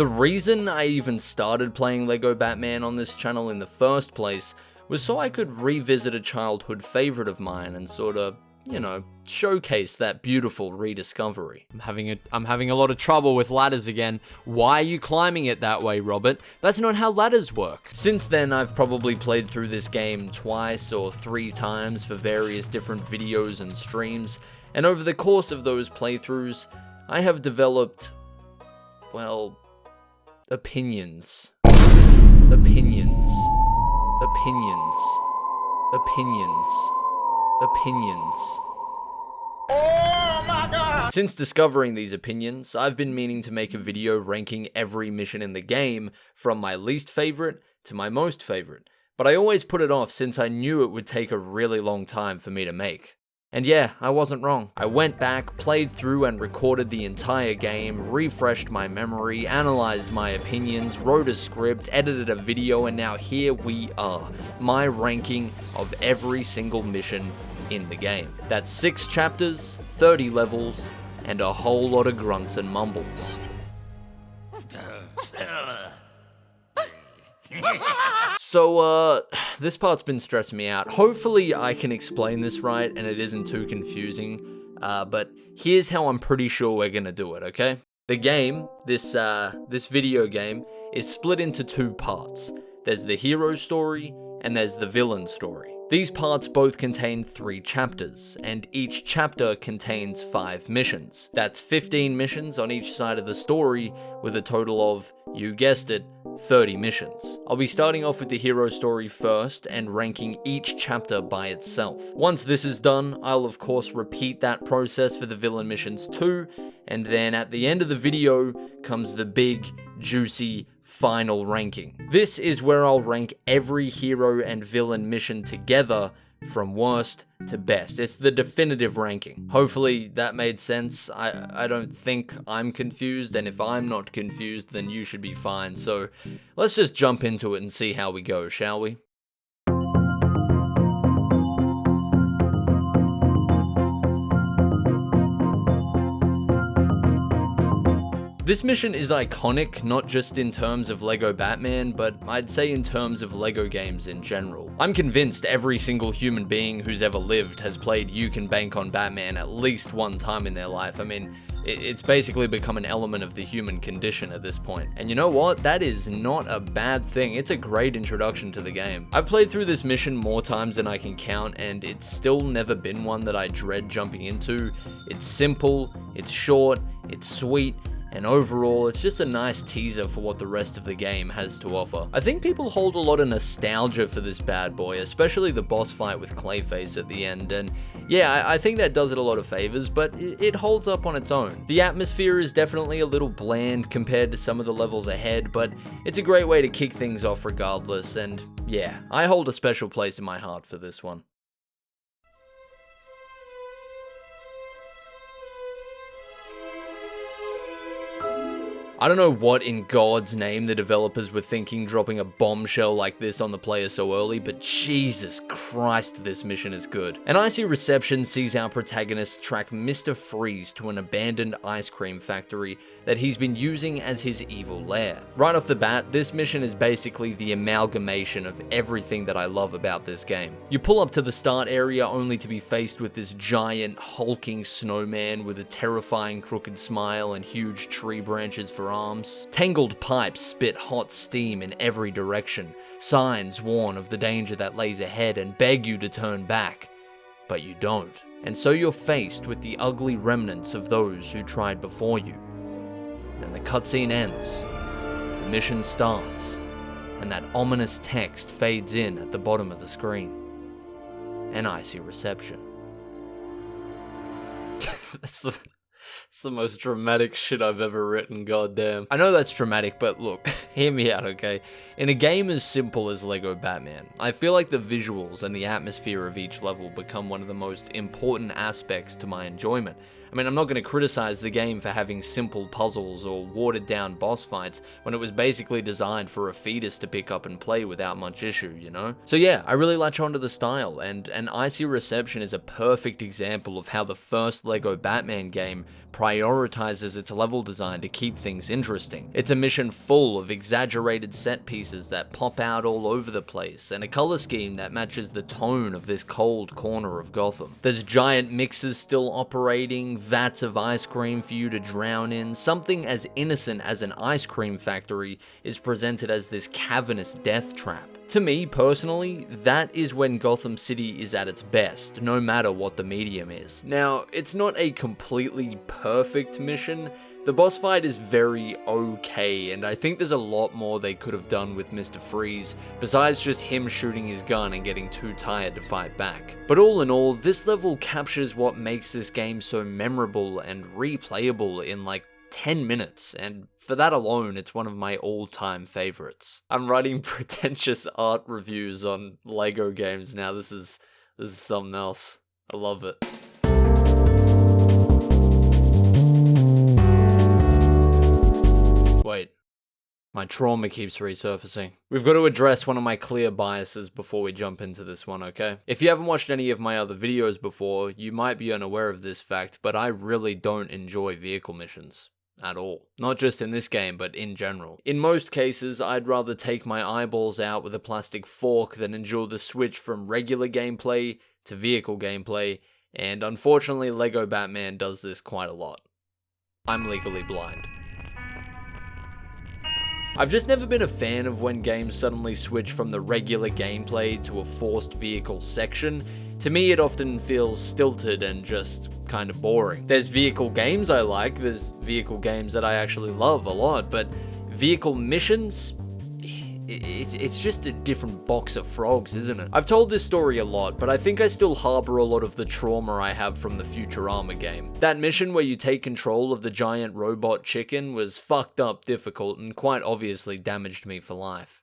The reason I even started playing Lego Batman on this channel in the first place was so I could revisit a childhood favorite of mine and sort of, you know, showcase that beautiful rediscovery. I'm having a lot of trouble with ladders again. Why are you climbing it that way, Robert? That's not how ladders work. Since then, I've probably played through this game twice or 3 times for various different videos and streams, and over the course of those playthroughs, I have developed, well, opinions. Opinions. Opinions. Opinions. Opinions. Oh my god! Since discovering these opinions, I've been meaning to make a video ranking every mission in the game from my least favorite to my most favorite, but I always put it off since I knew it would take a really long time for me to make. And yeah, I wasn't wrong. I went back, played through and recorded the entire game, refreshed my memory, analyzed my opinions, wrote a script, edited a video, and now here we are, my ranking of every single mission in the game. That's 6 chapters, 30 levels, and a whole lot of grunts and mumbles. So, this part's been stressing me out. Hopefully I can explain this right and it isn't too confusing, but here's how I'm pretty sure we're gonna do it, okay? The game, this video game, is split into 2 parts. There's the hero story, and there's the villain story. These parts both contain 3 chapters, and each chapter contains 5 missions. That's 15 missions on each side of the story, with a total of, you guessed it, 30 missions. I'll be starting off with the hero story first, and ranking each chapter by itself. Once this is done, I'll of course repeat that process for the villain missions too, and then at the end of the video comes the big, juicy, final ranking. This is where I'll rank every hero and villain mission together from worst to best. It's the definitive ranking. Hopefully that made sense. I don't think I'm confused, and if I'm not confused, then you should be fine. So let's just jump into it and see how we go, shall we? This mission is iconic, not just in terms of Lego Batman, but I'd say in terms of Lego games in general. I'm convinced every single human being who's ever lived has played You Can Bank on Batman at least one time in their life. I mean, it's basically become an element of the human condition at this point. And you know what? That is not a bad thing. It's a great introduction to the game. I've played through this mission more times than I can count, and it's still never been one that I dread jumping into. It's simple, it's short, it's sweet, and overall, it's just a nice teaser for what the rest of the game has to offer. I think people hold a lot of nostalgia for this bad boy, especially the boss fight with Clayface at the end, and yeah, I think that does it a lot of favors, but it holds up on its own. The atmosphere is definitely a little bland compared to some of the levels ahead, but it's a great way to kick things off regardless, and yeah, I hold a special place in my heart for this one. I don't know what in God's name the developers were thinking dropping a bombshell like this on the player so early, but Jesus Christ, this mission is good. An Icy Reception sees our protagonist track Mr. Freeze to an abandoned ice cream factory that he's been using as his evil lair. Right off the bat, this mission is basically the amalgamation of everything that I love about this game. You pull up to the start area only to be faced with this giant, hulking snowman with a terrifying crooked smile and huge tree branches for arms. Tangled pipes spit hot steam in every direction. Signs warn of the danger that lays ahead and beg you to turn back, but you don't. And so you're faced with the ugly remnants of those who tried before you. Then the cutscene ends, the mission starts, and that ominous text fades in at the bottom of the screen. An Icy Reception. It's the most dramatic shit I've ever written, goddamn. I know that's dramatic, but look, hear me out, okay? In a game as simple as Lego Batman, I feel like the visuals and the atmosphere of each level become one of the most important aspects to my enjoyment. I mean, I'm not going to criticize the game for having simple puzzles or watered down boss fights when it was basically designed for a fetus to pick up and play without much issue, you know? So yeah, I really latch onto the style, and An Icy Reception is a perfect example of how the first Lego Batman game prioritizes its level design to keep things interesting. It's a mission full of exaggerated set pieces that pop out all over the place, and a color scheme that matches the tone of this cold corner of Gotham. There's giant mixers still operating, vats of ice cream for you to drown in. Something as innocent as an ice cream factory is presented as this cavernous death trap. To me, personally, that is when Gotham City is at its best, no matter what the medium is. Now, it's not a completely perfect mission. The boss fight is very okay, and I think there's a lot more they could have done with Mr. Freeze, besides just him shooting his gun and getting too tired to fight back. But all in all, this level captures what makes this game so memorable and replayable in like 10 minutes, and for that alone, it's one of my all-time favorites. I'm writing pretentious art reviews on LEGO games now. This is something else. I love it. Wait. My trauma keeps resurfacing. We've got to address one of my clear biases before we jump into this one, okay? If you haven't watched any of my other videos before, you might be unaware of this fact, but I really don't enjoy vehicle missions. At all. Not just in this game, but in general. In most cases, I'd rather take my eyeballs out with a plastic fork than endure the switch from regular gameplay to vehicle gameplay, and unfortunately LEGO Batman does this quite a lot. I'm legally blind. I've just never been a fan of when games suddenly switch from the regular gameplay to a forced vehicle section. To me, it often feels stilted and just kind of boring. There's vehicle games I like, there's vehicle games that I actually love a lot, but vehicle missions, it's just a different box of frogs, isn't it? I've told this story a lot, but I think I still harbor a lot of the trauma I have from the Futurama game. That mission where you take control of the giant robot chicken was fucked up difficult and quite obviously damaged me for life.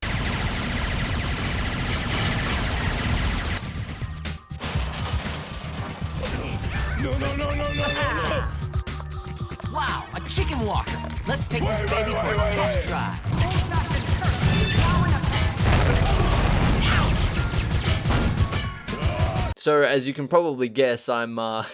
No. Wow, a chicken walker. Let's take this baby for a test drive. Ouch! So, as you can probably guess, I'm not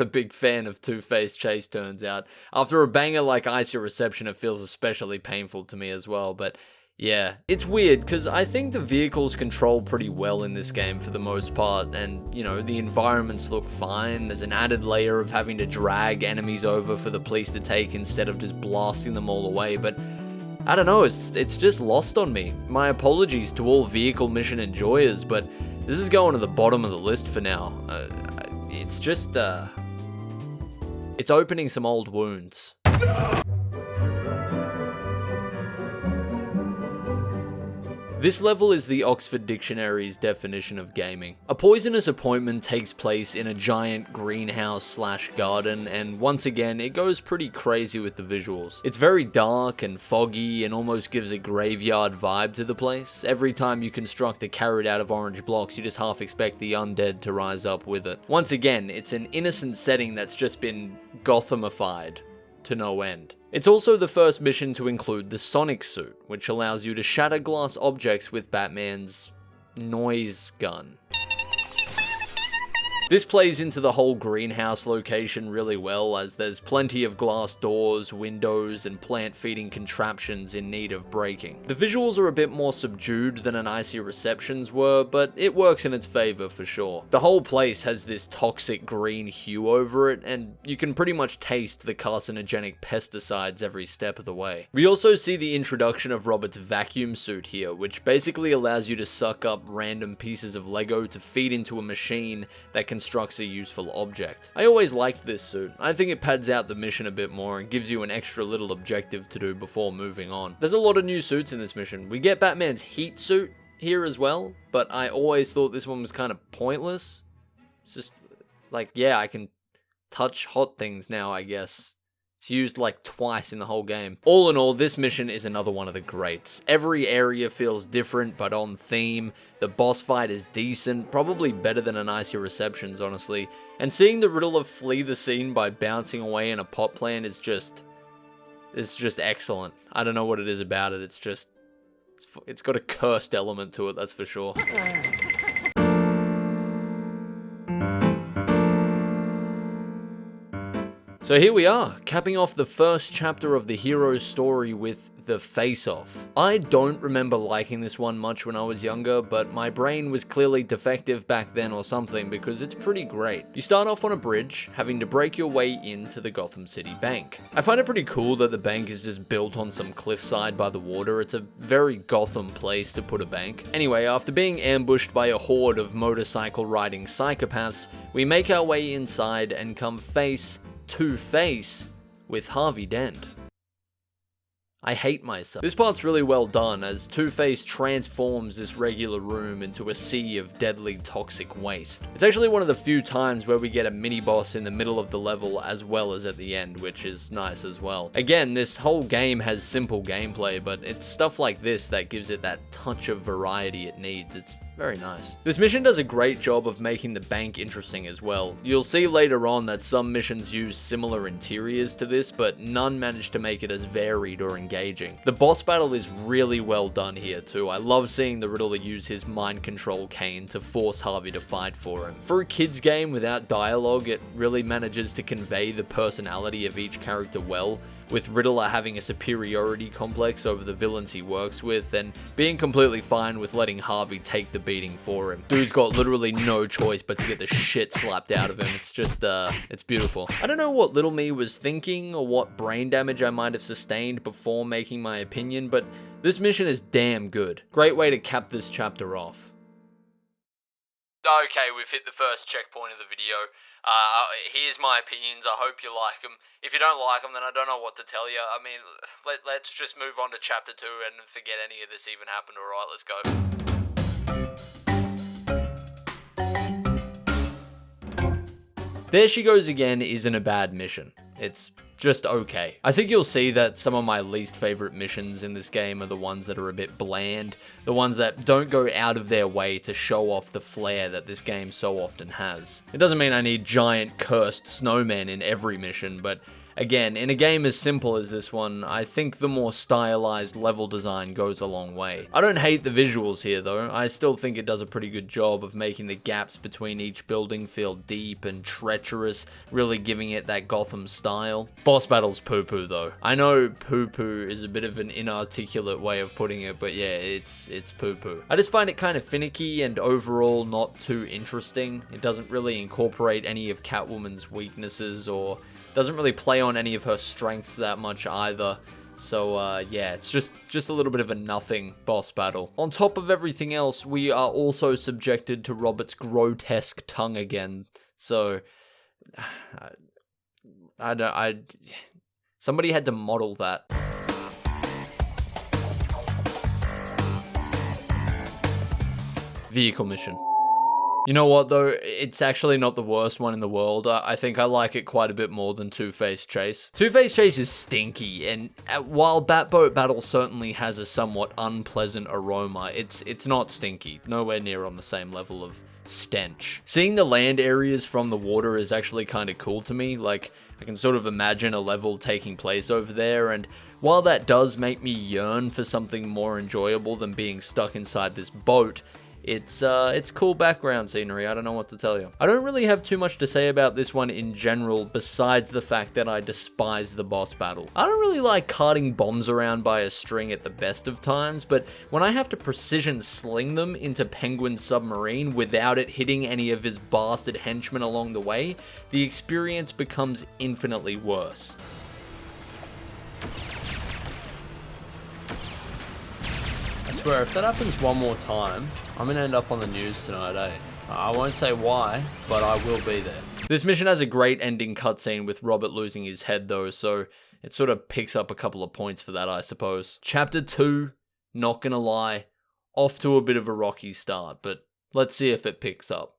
a big fan of two-faced chase, turns out. After a banger like Icy Reception, it feels especially painful to me as well, but yeah, it's weird because I think the vehicles control pretty well in this game for the most part, and you know, the environments look fine. There's an added layer of having to drag enemies over for the police to take instead of just blasting them all away, but I don't know, it's just lost on me. My apologies to all vehicle mission enjoyers, but this is going to the bottom of the list for now. It's just, it's opening some old wounds. This level is the Oxford Dictionary's definition of gaming. A poisonous appointment takes place in a giant greenhouse/garden, and once again, it goes pretty crazy with the visuals. It's very dark and foggy and almost gives a graveyard vibe to the place. Every time you construct a carrot out of orange blocks, you just half expect the undead to rise up with it. Once again, it's an innocent setting that's just been Gothamified to no end. It's also the first mission to include the Sonic suit, which allows you to shatter glass objects with Batman's noise gun. This plays into the whole greenhouse location really well, as there's plenty of glass doors, windows, and plant-feeding contraptions in need of breaking. The visuals are a bit more subdued than an Icy Receptions were, but it works in its favor for sure. The whole place has this toxic green hue over it, and you can pretty much taste the carcinogenic pesticides every step of the way. We also see the introduction of Robert's vacuum suit here, which basically allows you to suck up random pieces of Lego to feed into a machine that constructs a useful object. I always liked this suit. I think it pads out the mission a bit more and gives you an extra little objective to do before moving on. There's a lot of new suits in this mission. We get Batman's heat suit here as well, but I always thought this one was kind of pointless. It's just like, yeah, I can touch hot things now, I guess. It's used like twice in the whole game. All in all, this mission is another one of the greats. Every area feels different, but on theme. The boss fight is decent, probably better than an Icy Receptions, honestly. And seeing the Riddler flee the scene by bouncing away in a pot plant is just... it's just excellent. I don't know what it is about it, it's got a cursed element to it, that's for sure. So here we are, capping off the first chapter of the hero's story with the face-off. I don't remember liking this one much when I was younger, but my brain was clearly defective back then or something because it's pretty great. You start off on a bridge, having to break your way into the Gotham City Bank. I find it pretty cool that the bank is just built on some cliffside by the water. It's a very Gotham place to put a bank. Anyway, after being ambushed by a horde of motorcycle-riding psychopaths, we make our way inside and come face to face with Harvey Dent. I hate myself. This part's really well done as Two-Face transforms this regular room into a sea of deadly toxic waste. It's actually one of the few times where we get a mini-boss in the middle of the level as well as at the end, which is nice as well. Again, this whole game has simple gameplay, but it's stuff like this that gives it that touch of variety it needs. It's very nice. This mission does a great job of making the bank interesting as well. You'll see later on that some missions use similar interiors to this, but none manage to make it as varied or engaging. The boss battle is really well done here too. I love seeing the Riddler use his mind control cane to force Harvey to fight for him. For a kid's game without dialogue, it really manages to convey the personality of each character well, with Riddler having a superiority complex over the villains he works with, and being completely fine with letting Harvey take the beating for him. Dude's got literally no choice but to get the shit slapped out of him. It's just, it's beautiful. I don't know what little me was thinking, or what brain damage I might have sustained before making my opinion, but this mission is damn good. Great way to cap this chapter off. Okay, we've hit the first checkpoint of the video. Here's my opinions. I hope you like them. If you don't like them, then I don't know what to tell you. I mean, let's just move on to chapter 2 and forget any of this even happened. Alright, let's go. There She Goes Again isn't a bad mission. It's just okay. I think you'll see that some of my least favorite missions in this game are the ones that are a bit bland, the ones that don't go out of their way to show off the flair that this game so often has. It doesn't mean I need giant cursed snowmen in every mission, but again, in a game as simple as this one, I think the more stylized level design goes a long way. I don't hate the visuals here though. I still think it does a pretty good job of making the gaps between each building feel deep and treacherous, really giving it that Gotham style. Boss battle's poo-poo though. I know poo-poo is a bit of an inarticulate way of putting it, but yeah, it's poo-poo. I just find it kind of finicky and overall not too interesting. It doesn't really incorporate any of Catwoman's weaknesses or doesn't really play on any of her strengths that much either. So yeah, it's just a little bit of a nothing boss battle. On top of everything else, we are also subjected to Robert's grotesque tongue again. So somebody had to model that. Vehicle mission. You know what though, it's actually not the worst one in the world. I think I like it quite a bit more than Two-Face Chase. Two-Face Chase is stinky, and while Batboat Battle certainly has a somewhat unpleasant aroma, it's not stinky, nowhere near on the same level of stench. Seeing the land areas from the water is actually kind of cool to me. Like, I can sort of imagine a level taking place over there, and while that does make me yearn for something more enjoyable than being stuck inside this boat, it's cool background scenery. I don't know what to tell you. I don't really have too much to say about this one in general, besides the fact that I despise the boss battle. I don't really like carting bombs around by a string at the best of times, but when I have to precision sling them into Penguin's submarine without it hitting any of his bastard henchmen along the way, the experience becomes infinitely worse. I swear, if that happens one more time, I'm gonna end up on the news tonight, eh? I won't say why, but I will be there. This mission has a great ending cutscene with Robert losing his head though, so it sort of picks up a couple of points for that, I suppose. Chapter 2, not gonna lie, off to a bit of a rocky start, but let's see if it picks up.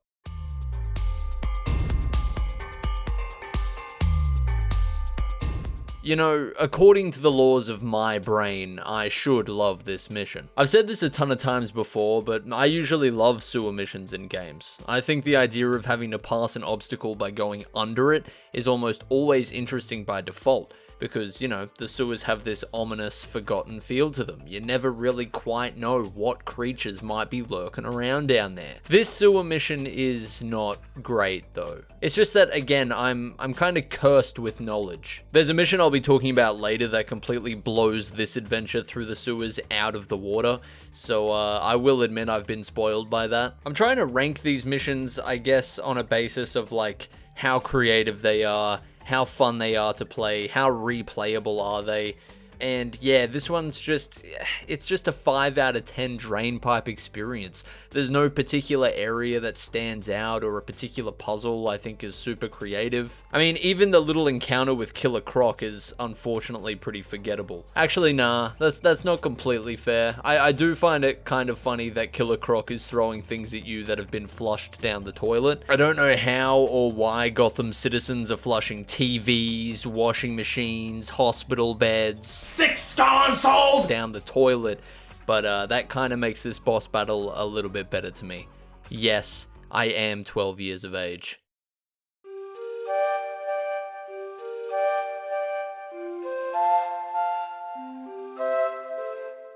You know, according to the laws of my brain, I should love this mission. I've said this a ton of times before, but I usually love sewer missions in games. I think the idea of having to pass an obstacle by going under it is almost always interesting by default, because, you know, the sewers have this ominous, forgotten feel to them. You never really quite know what creatures might be lurking around down there. This sewer mission is not great, though. It's just that, again, I'm kind of cursed with knowledge. There's a mission I'll be talking about later that completely blows this adventure through the sewers out of the water, so I will admit I've been spoiled by that. I'm trying to rank these missions, I guess, on a basis of, like, how creative they are, how fun they are to play, how replayable are they, and yeah, this one's just, it's just a 5 out of 10 drain pipe experience. There's no particular area that stands out or a particular puzzle I think is super creative. I mean, even the little encounter with Killer Croc is unfortunately pretty forgettable. Actually, nah, that's not completely fair. I do find it kind of funny that Killer Croc is throwing things at you that have been flushed down the toilet. I don't know how or why Gotham citizens are flushing TVs, washing machines, hospital beds, 6 consoles down the toilet, but that kind of makes this boss battle a little bit better to me. Yes, I am 12 years of age.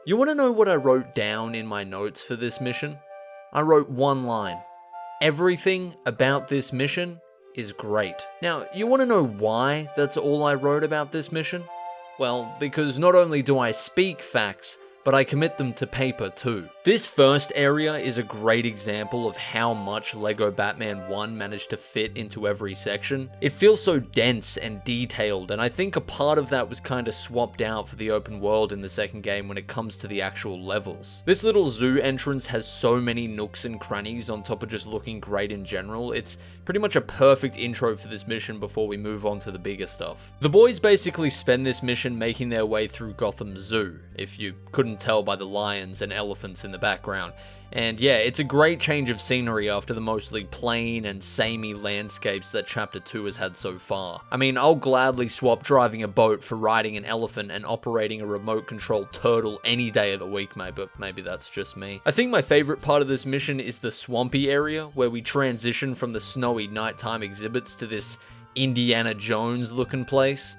You want to know what I wrote down in my notes for this mission? I wrote one line. Everything about this mission is great. Now, you want to know why that's all I wrote about this mission? Well, because not only do I speak facts, but I commit them to paper too. This first area is a great example of how much LEGO Batman 1 managed to fit into every section. It feels so dense and detailed, and I think a part of that was kind of swapped out for the open world in the second game when it comes to the actual levels. This little zoo entrance has so many nooks and crannies on top of just looking great in general. It's pretty much a perfect intro for this mission before we move on to the bigger stuff. The boys basically spend this mission making their way through Gotham Zoo, if you couldn't tell by the lions and elephants in the background. And yeah, it's a great change of scenery after the mostly plain and samey landscapes that Chapter 2 has had so far. I mean, I'll gladly swap driving a boat for riding an elephant and operating a remote-controlled turtle any day of the week, mate, but maybe that's just me. I think my favorite part of this mission is the swampy area, where we transition from the snowy nighttime exhibits to this Indiana Jones-looking place.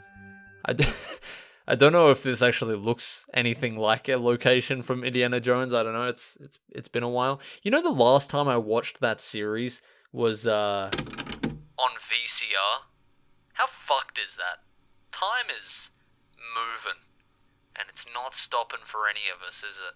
I don't know if this actually looks anything like a location from Indiana Jones. I don't know. It's been a while. You know, the last time I watched that series was on VCR. How fucked is that? Time is moving, and it's not stopping for any of us, is it?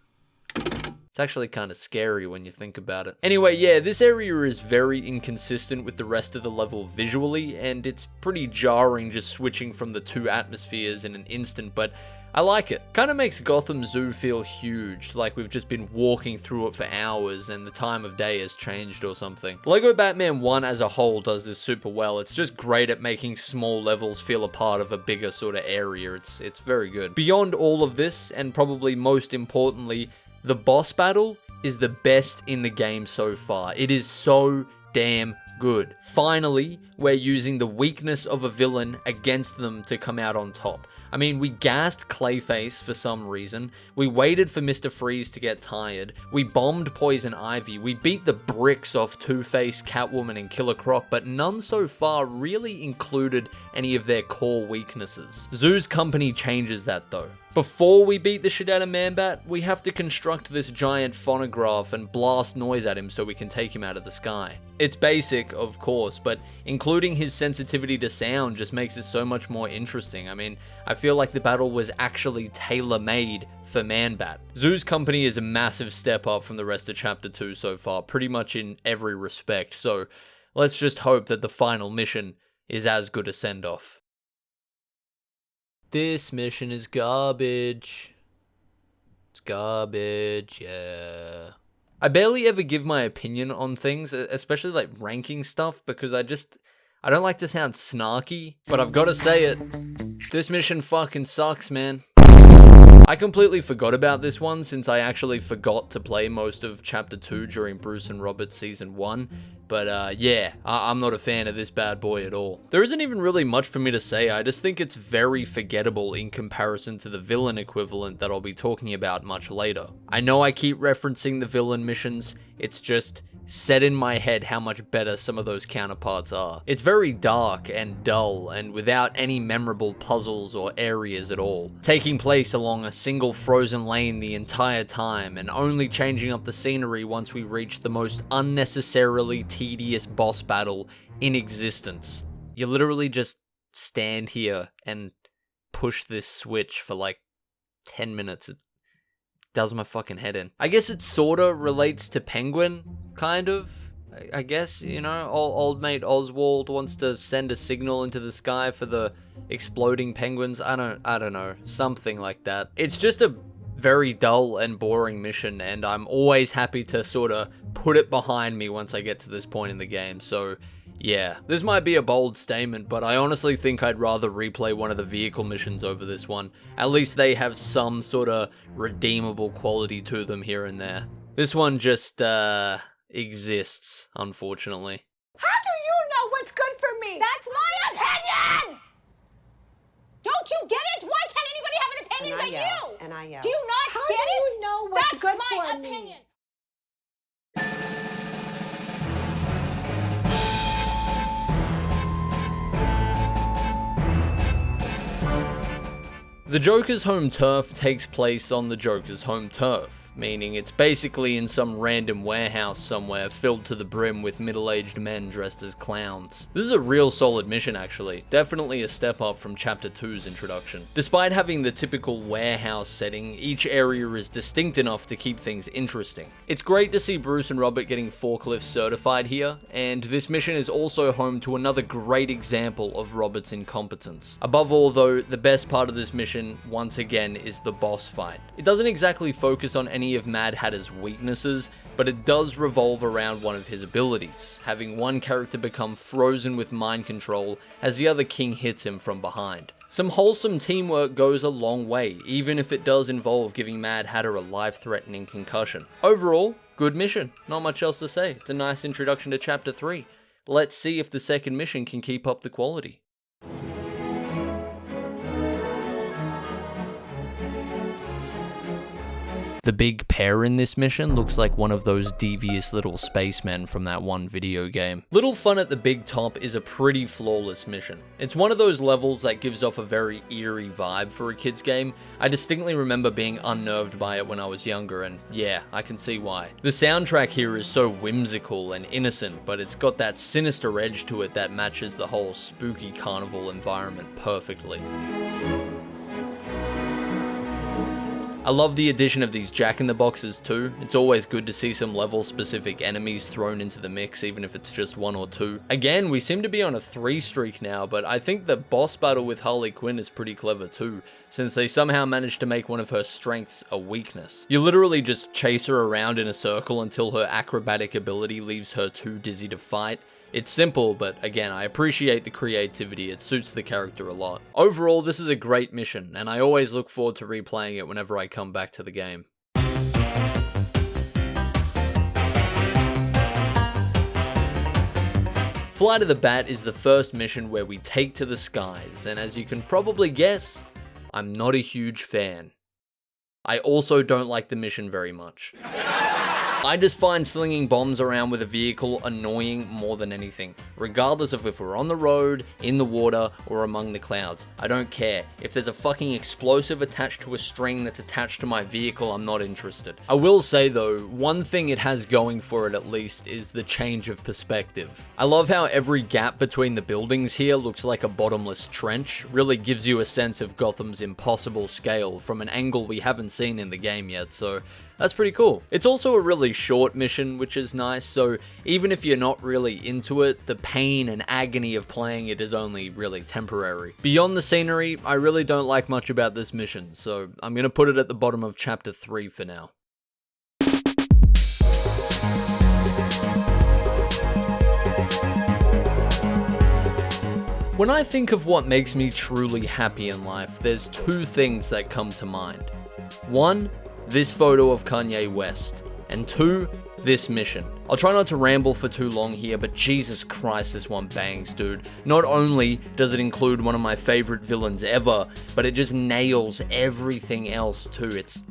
It's actually kind of scary when you think about it. Anyway, yeah, this area is very inconsistent with the rest of the level visually, and it's pretty jarring just switching from the two atmospheres in an instant, but I like it. Kind of makes Gotham Zoo feel huge, like we've just been walking through it for hours and the time of day has changed or something. LEGO Batman 1 as a whole does this super well. It's just great at making small levels feel a part of a bigger sort of area. It's very good. Beyond all of this, and probably most importantly, the boss battle is the best in the game so far. It is so damn good. Finally, we're using the weakness of a villain against them to come out on top. I mean, we gassed Clayface for some reason, we waited for Mr. Freeze to get tired, we bombed Poison Ivy, we beat the bricks off Two-Face, Catwoman, and Killer Croc, but none so far really included any of their core weaknesses. Zoo's company changes that though. Before we beat the shit out of Man-Bat, we have to construct this giant phonograph and blast noise at him so we can take him out of the sky. It's basic, of course, but including his sensitivity to sound just makes it so much more interesting. I mean, I feel like the battle was actually tailor-made for Man-Bat. Zoo's company is a massive step up from the rest of Chapter 2 so far, pretty much in every respect, so let's just hope that the final mission is as good a send-off. This mission is garbage. It's garbage, yeah. I barely ever give my opinion on things, especially like ranking stuff, because I don't like to sound snarky, but I've got to say it. This mission fucking sucks, man. I completely forgot about this one since I actually forgot to play most of Chapter 2 during Bruce and Robert's Season 1. But yeah, I'm not a fan of this bad boy at all. There isn't even really much for me to say, I just think it's very forgettable in comparison to the villain equivalent that I'll be talking about much later. I know I keep referencing the villain missions, it's just set in my head how much better some of those counterparts are. It's very dark and dull and without any memorable puzzles or areas at all, taking place along a single frozen lane the entire time and only changing up the scenery once we reach the most unnecessarily tedious boss battle in existence. You literally just stand here and push this switch for like 10 minutes. It does my fucking head in. I guess it sorta relates to Penguin, kind of. I guess, you know, old mate Oswald wants to send a signal into the sky for the exploding penguins. I don't know, something like that. It's just a very dull and boring mission, and I'm always happy to sorta put it behind me once I get to this point in the game, so yeah. This might be a bold statement, but I honestly think I'd rather replay one of the vehicle missions over this one. At least they have some sort of redeemable quality to them here and there. This one just, exists, unfortunately. How do you know what's good for me? That's my opinion! Don't you get it? Why can't anybody have an opinion but you? And I yell. Do you not How get do it? you know what's That's good my for me? opinion. The Joker's home turf takes place on the Joker's home turf, meaning it's basically in some random warehouse somewhere filled to the brim with middle-aged men dressed as clowns. This is a real solid mission actually, definitely a step up from Chapter 2's introduction. Despite having the typical warehouse setting, each area is distinct enough to keep things interesting. It's great to see Bruce and Robert getting forklift certified here, and this mission is also home to another great example of Robert's incompetence. Above all though, the best part of this mission, once again, is the boss fight. It doesn't exactly focus on any of Mad Hatter's weaknesses, but it does revolve around one of his abilities, having one character become frozen with mind control as the other king hits him from behind. Some wholesome teamwork goes a long way, even if it does involve giving Mad Hatter a life-threatening concussion. Overall, good mission, not much else to say. It's a nice introduction to Chapter 3. Let's see if the second mission can keep up the quality. The big pair in this mission looks like one of those devious little spacemen from that one video game. Little Fun at the Big Top is a pretty flawless mission. It's one of those levels that gives off a very eerie vibe for a kid's game. I distinctly remember being unnerved by it when I was younger, and yeah, I can see why. The soundtrack here is so whimsical and innocent, but it's got that sinister edge to it that matches the whole spooky carnival environment perfectly. I love the addition of these jack-in-the-boxes too. It's always good to see some level-specific enemies thrown into the mix, even if it's just one or two. Again, we seem to be on a 3 streak now, but I think the boss battle with Harley Quinn is pretty clever too, since they somehow managed to make one of her strengths a weakness. You literally just chase her around in a circle until her acrobatic ability leaves her too dizzy to fight. It's simple, but again, I appreciate the creativity, it suits the character a lot. Overall, this is a great mission, and I always look forward to replaying it whenever I come back to the game. Flight of the Bat is the first mission where we take to the skies, and as you can probably guess, I'm not a huge fan. I also don't like the mission very much. I just find slinging bombs around with a vehicle annoying more than anything. Regardless of if we're on the road, in the water, or among the clouds. I don't care. If there's a fucking explosive attached to a string that's attached to my vehicle, I'm not interested. I will say though, one thing it has going for it at least is the change of perspective. I love how every gap between the buildings here looks like a bottomless trench. Really gives you a sense of Gotham's impossible scale from an angle we haven't seen in the game yet, so that's pretty cool. It's also a really short mission, which is nice, so even if you're not really into it, the pain and agony of playing it is only really temporary. Beyond the scenery, I really don't like much about this mission, so I'm gonna put it at the bottom of Chapter 3 for now. When I think of what makes me truly happy in life, there's 2 things that come to mind. 1, this photo of Kanye West, and 2, this mission. I'll try not to ramble for too long here, but Jesus Christ, this one bangs, dude. Not only does it include one of my favorite villains ever, but it just nails everything else too. It's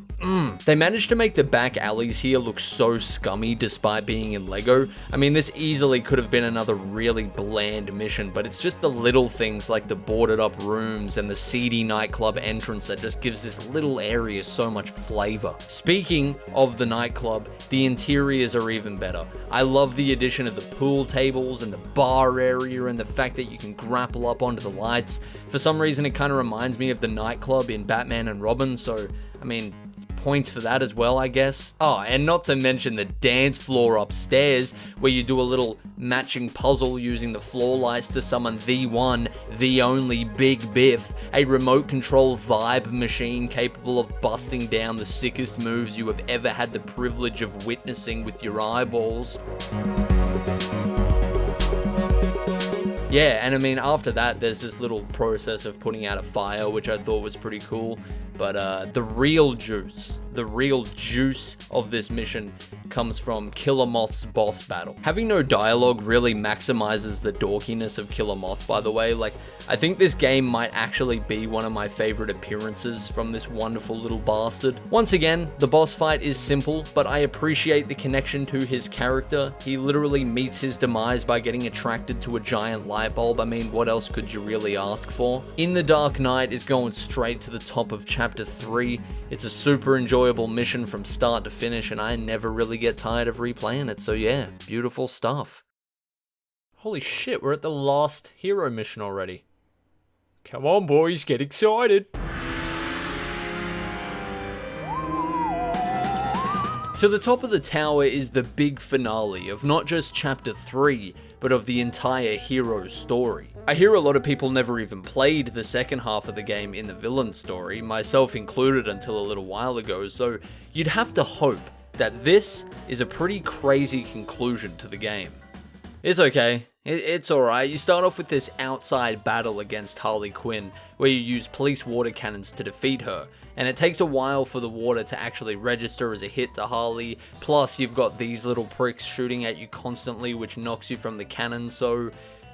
They managed to make the back alleys here look so scummy despite being in Lego. I mean, this easily could have been another really bland mission, but it's just the little things like the boarded up rooms and the seedy nightclub entrance that just gives this little area so much flavor. Speaking of the nightclub, the interiors are even better. I love the addition of the pool tables and the bar area and the fact that you can grapple up onto the lights. For some reason, it kind of reminds me of the nightclub in Batman and Robin, so, I mean, points for that as well, I guess. Oh, and not to mention the dance floor upstairs, where you do a little matching puzzle using the floor lights to summon the one, the only Big Biff, a remote control vibe machine capable of busting down the sickest moves you have ever had the privilege of witnessing with your eyeballs. Yeah, and I mean, after that, there's this little process of putting out a fire, which I thought was pretty cool. But the real juice of this mission comes from Killer Moth's boss battle. Having no dialogue really maximizes the dorkiness of Killer Moth, by the way. Like, I think this game might actually be one of my favorite appearances from this wonderful little bastard. Once again, the boss fight is simple, but I appreciate the connection to his character. He literally meets his demise by getting attracted to a giant light bulb. I mean, what else could you really ask for? In the Dark Knight is going straight to the top of Chapter 3. It's a super enjoyable mission from start to finish, and I never really get tired of replaying it, so yeah, beautiful stuff. Holy shit, we're at the last hero mission already. Come on, boys, get excited. To the top of the tower is the big finale of not just Chapter 3, but of the entire hero story. I hear a lot of people never even played the second half of the game in the villain story, myself included until a little while ago, so you'd have to hope that this is a pretty crazy conclusion to the game. It's okay. It's alright. You start off with this outside battle against Harley Quinn, where you use police water cannons to defeat her, and it takes a while for the water to actually register as a hit to Harley, plus you've got these little pricks shooting at you constantly, which knocks you from the cannon, so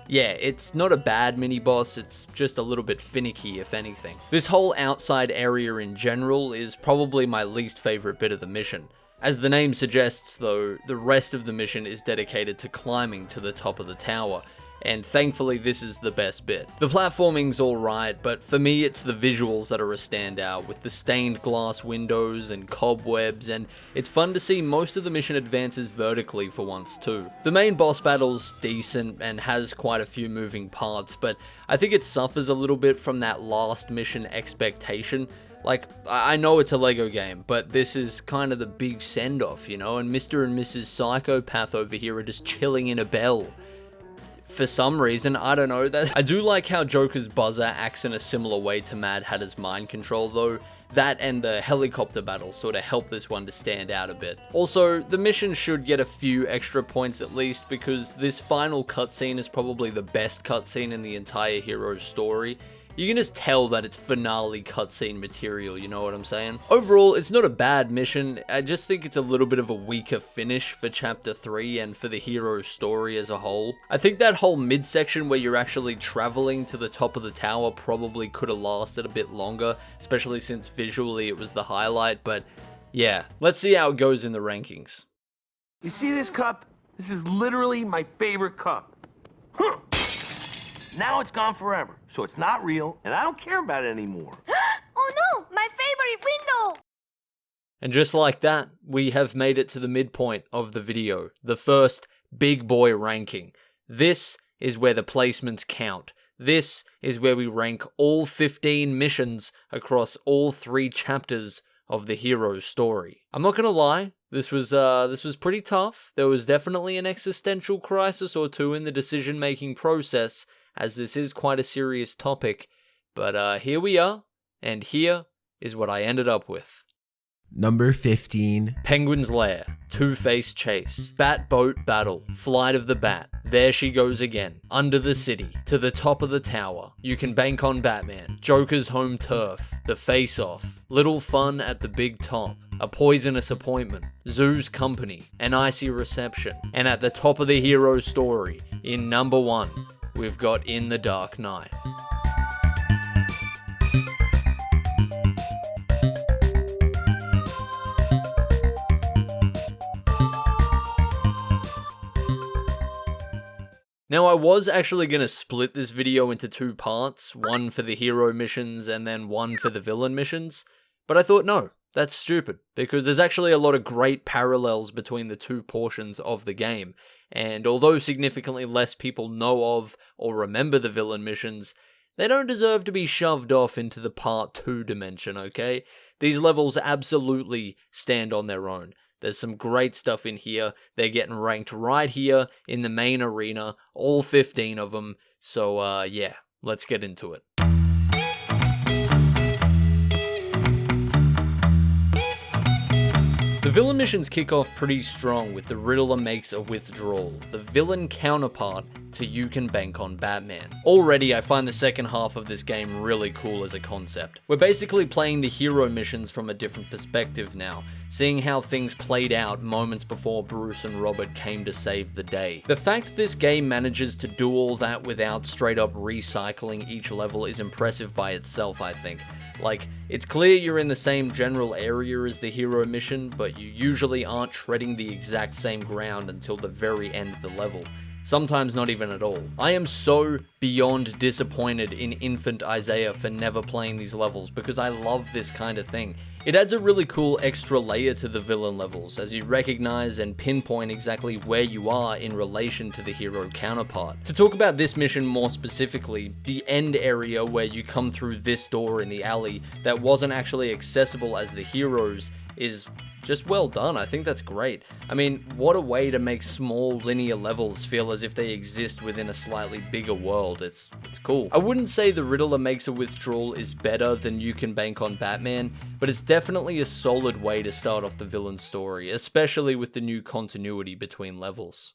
yeah, it's not a bad mini-boss, it's just a little bit finicky if anything. This whole outside area in general is probably my least favorite bit of the mission. As the name suggests though, the rest of the mission is dedicated to climbing to the top of the tower, and thankfully this is the best bit. The platforming's alright, but for me it's the visuals that are a standout, with the stained glass windows and cobwebs, and it's fun to see most of the mission advances vertically for once too. The main boss battle's decent and has quite a few moving parts, but I think it suffers a little bit from that last mission expectation. Like, I know it's a Lego game, but this is kind of the big send-off, you know, and Mr. and Mrs. Psychopath over here are just chilling in a bell. For some reason, I don't know, that I do like how Joker's buzzer acts in a similar way to Mad Hatter's mind control though. That and the helicopter battle sort of help this one to stand out a bit. Also, the mission should get a few extra points at least, because this final cutscene is probably the best cutscene in the entire hero's story. You can just tell that it's finale cutscene material, you know what I'm saying? Overall, it's not a bad mission, I just think it's a little bit of a weaker finish for Chapter 3 and for the hero's story as a whole. I think that whole midsection where you're actually traveling to the top of the tower probably could have lasted a bit longer, especially since visually it was the highlight, but yeah, let's see how it goes in the rankings. You see this cup? This is literally my favorite cup. Huh. Now it's gone forever, so it's not real, and I don't care about it anymore. Oh no, my favorite window! And just like that, we have made it to the midpoint of the video, the first big boy ranking. This is where the placements count. This is where we rank all 15 missions across all 3 chapters of the hero's story. I'm not gonna lie, this was pretty tough. There was definitely an existential crisis or two in the decision-making process, as this is quite a serious topic, but here we are, and here is what I ended up with. Number 15. Penguin's Lair, Two-Face Chase, Batboat Battle, Flight of the Bat, There She Goes Again, Under the City, To the Top of the Tower, You Can Bank on Batman, Joker's Home Turf, The Face Off, Little Fun at the Big Top, A Poisonous Appointment, Zoo's Company, An Icy Reception, and at the top of the hero's story, in number 1, we've got In the Dark Knight. Now, I was actually going to split this video into 2 parts, one for the hero missions and then one for the villain missions, but I thought no, that's stupid, because there's actually a lot of great parallels between the 2 portions of the game, and although significantly less people know of or remember the villain missions, they don't deserve to be shoved off into the part 2 dimension, okay? These levels absolutely stand on their own. There's some great stuff in here. They're getting ranked right here in the main arena, all 15 of them. So, yeah, let's get into it. The villain missions kick off pretty strong with the Riddler makes a withdrawal, the villain counterpart to You Can Bank on Batman. Already, I find the second half of this game really cool as a concept. We're basically playing the hero missions from a different perspective now, seeing how things played out moments before Bruce and Robert came to save the day. The fact this game manages to do all that without straight up recycling each level is impressive by itself, I think. Like, it's clear you're in the same general area as the hero mission, but you usually aren't treading the exact same ground until the very end of the level. Sometimes not even at all. I am so beyond disappointed in infant Eyezayar for never playing these levels because I love this kind of thing. It adds a really cool extra layer to the villain levels as you recognize and pinpoint exactly where you are in relation to the hero counterpart. To talk about this mission more specifically, the end area where you come through this door in the alley that wasn't actually accessible as the heroes is just well done. I think that's great. I mean, what a way to make small linear levels feel as if they exist within a slightly bigger world. It's cool. I wouldn't say the Riddler makes a withdrawal is better than You Can Bank on Batman, but it's definitely a solid way to start off the villain story, especially with the new continuity between levels.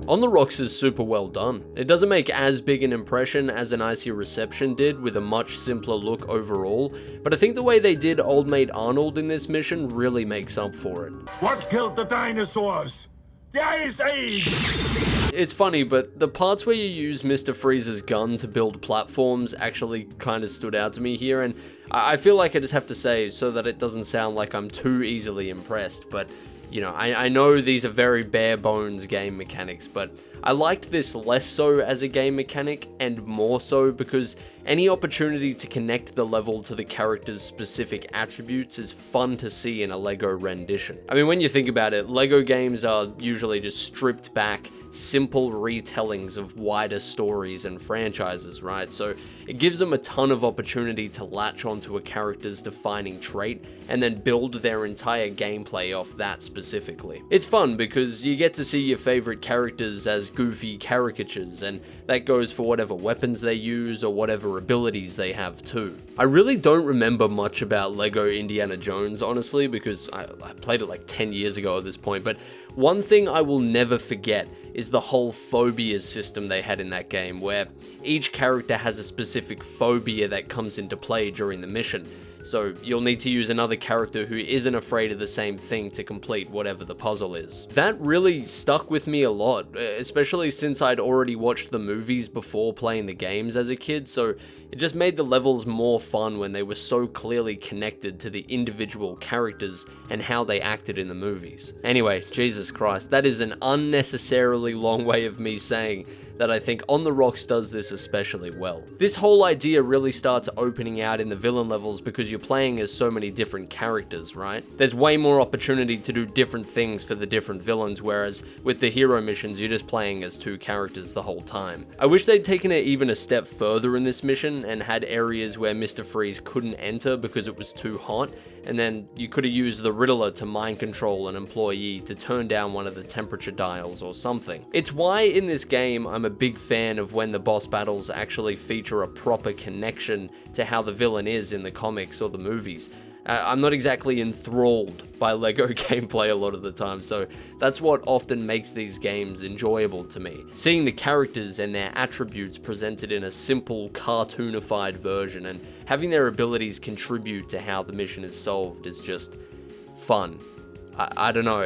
On the Rocks is super well done. It doesn't make as big an impression as an Icy Reception did with a much simpler look overall, but I think the way they did Old Mate Arnold in this mission really makes up for it. What killed the dinosaurs? The Ice Age! It's funny, but the parts where you use Mr. Freeze's gun to build platforms actually kind of stood out to me here, and I feel like I just have to say, so that it doesn't sound like I'm too easily impressed, but you know, I know these are very bare bones game mechanics, but I liked this less so as a game mechanic and more so because any opportunity to connect the level to the character's specific attributes is fun to see in a LEGO rendition. I mean, when you think about it, LEGO games are usually just stripped back, simple retellings of wider stories and franchises, right? So it gives them a ton of opportunity to latch onto a character's defining trait and then build their entire gameplay off that specifically. It's fun because you get to see your favorite characters as goofy caricatures, and that goes for whatever weapons they use or whatever abilities they have too. I really don't remember much about LEGO Indiana Jones, honestly, because I played it like 10 years ago at this point, but one thing I will never forget is the whole phobias system they had in that game, where each character has a specific phobia that comes into play during the mission. So you'll need to use another character who isn't afraid of the same thing to complete whatever the puzzle is. That really stuck with me a lot, especially since I'd already watched the movies before playing the games as a kid, so it just made the levels more fun when they were so clearly connected to the individual characters and how they acted in the movies. Anyway, Jesus Christ, that is an unnecessarily long way of me saying that I think On the Rocks does this especially well. This whole idea really starts opening out in the villain levels because you're playing as so many different characters, right? There's way more opportunity to do different things for the different villains, whereas with the hero missions, you're just playing as 2 characters the whole time. I wish they'd taken it even a step further in this mission and had areas where Mr. Freeze couldn't enter because it was too hot, and then you could have used the Riddler to mind control an employee to turn down one of the temperature dials or something. It's why in this game I'm a big fan of when the boss battles actually feature a proper connection to how the villain is in the comics or the movies. I'm not exactly enthralled by LEGO gameplay a lot of the time, so that's what often makes these games enjoyable to me. Seeing the characters and their attributes presented in a simple, cartoonified version, and having their abilities contribute to how the mission is solved is just fun. I don't know,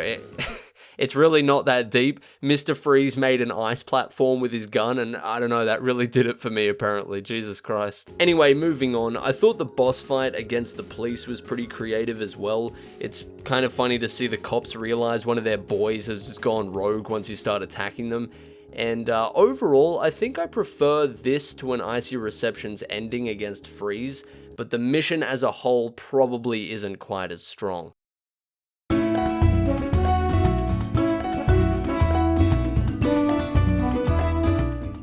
it's really not that deep. Mr. Freeze made an ice platform with his gun, and I don't know, that really did it for me apparently, Jesus Christ. Anyway, moving on, I thought the boss fight against the police was pretty creative as well. It's kind of funny to see the cops realize one of their boys has just gone rogue once you start attacking them. And overall, I think I prefer this to an Icy Reception's ending against Freeze, but the mission as a whole probably isn't quite as strong.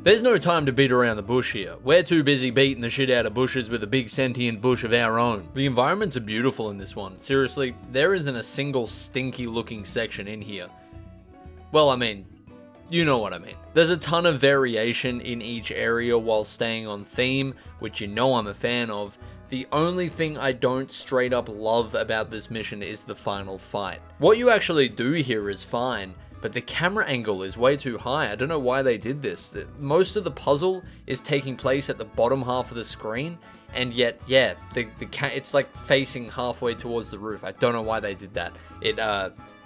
There's no time to beat around the bush here. We're too busy beating the shit out of bushes with a big sentient bush of our own. The environments are beautiful in this one. Seriously, there isn't a single stinky looking section in here. Well, I mean, you know what I mean. There's a ton of variation in each area while staying on theme, which you know I'm a fan of. The only thing I don't straight up love about this mission is the final fight. What you actually do here is fine, but the camera angle is way too high. I don't know why they did this. Most of the puzzle is taking place at the bottom half of the screen, and yet, yeah, it's like facing halfway towards the roof. I don't know why they did that.